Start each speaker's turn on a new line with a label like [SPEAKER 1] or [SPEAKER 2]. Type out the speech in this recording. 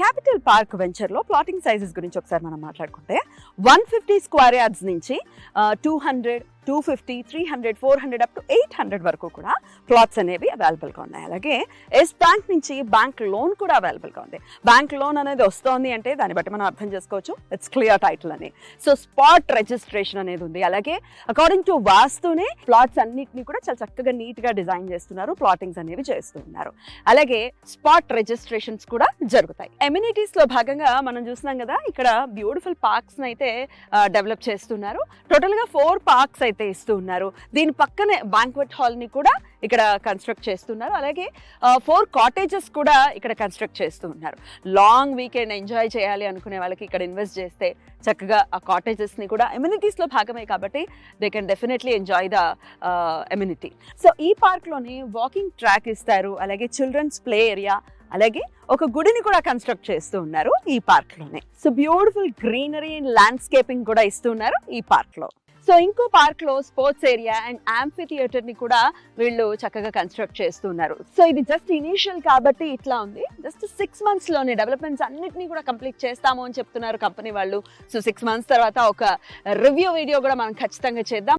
[SPEAKER 1] Capital park వెంచర్లో plotting sizes గురించి ఒకసారి మనం మాట్లాడుకుంటే 150 స్క్వేర్ యార్డ్స్ నుంచి 200, 250, 300, 400 అప్ టు 800 వరకు కూడా ప్లాట్స్ అనేవి అవైలబుల్గా ఉన్నాయి. అలాగే ఎస్ బ్యాంక్ నుంచి బ్యాంక్ లోన్ కూడా అవైలబుల్గా ఉంది. బ్యాంక్ లోన్ అనేది వస్తోంది అంటే దాన్ని బట్టి మనం అర్థం చేసుకోవచ్చు, ఇట్స్ క్లియర్ టైటిల్ అని. సో స్పాట్ రిజిస్ట్రేషన్ అనేది ఉంది. అలాగే అకార్డింగ్ టు వాస్తునే ప్లాట్స్ అన్నిటిని కూడా చాలా చక్కగా నీట్గా డిజైన్ చేస్తున్నారు, ప్లాటింగ్స్ అనేవి చేస్తున్నారు. అలాగే స్పాట్ రిజిస్ట్రేషన్స్ కూడా జరుగుతాయి. ఎమ్యూనిటీస్ లో భాగంగా మనం చూస్తున్నాం కదా, ఇక్కడ బ్యూటిఫుల్ పార్క్స్ అయితే డెవలప్ చేస్తున్నారు. టోటల్ గా 4 పార్క్స్ అయితే ఇస్తూ ఉన్నారు. దీని పక్కనే బ్యాంక్వెట్ హాల్ ని కూడా ఇక్కడ కన్స్ట్రక్ట్ చేస్తున్నారు. అలాగే 4 కాటేజెస్ కూడా ఇక్కడ కన్స్ట్రక్ట్ చేస్తూ ఉన్నారు. లాంగ్ వీకెండ్ ఎంజాయ్ చేయాలి అనుకునే వాళ్ళకి ఇక్కడ ఇన్వెస్ట్ చేస్తే చక్కగా ఆ కాటేజెస్ ని కూడా ఎమ్యూనిటీస్ లో భాగమే కాబట్టి they can definitely enjoy the ఎమ్యూనిటీ. So ఈ పార్క్ లోని వాకింగ్ ట్రాక్ ఇస్తారు. అలాగే చిల్డ్రన్స్ ప్లే ఏరియా, అలాగే ఒక గుడిని కూడా కన్స్ట్రక్ట్ చేస్తూ ఉన్నారు ఈ పార్క్ లోనే. So beautiful greenery and landscaping కూడా ఇస్తూ ఉన్నారు ఈ పార్క్ లో. సో ఇంకో పార్క్ లో sports area and amphi theatre ని కూడా వీళ్ళు చక్కగా కన్స్ట్రక్ట్ చేస్తున్నారు. సో ఇది జస్ట్ ఇనీషియల్ కాబట్టి ఇట్లా ఉంది. జస్ట్ 6 months లోనే డెవలప్మెంట్స్ అన్నిటినీ కూడా కంప్లీట్ చేస్తాము అని చెప్తున్నారు కంపెనీ వాళ్ళు. సో 6 months తర్వాత ఒక రివ్యూ వీడియో కూడా మనం ఖచ్చితంగా చేద్దాం.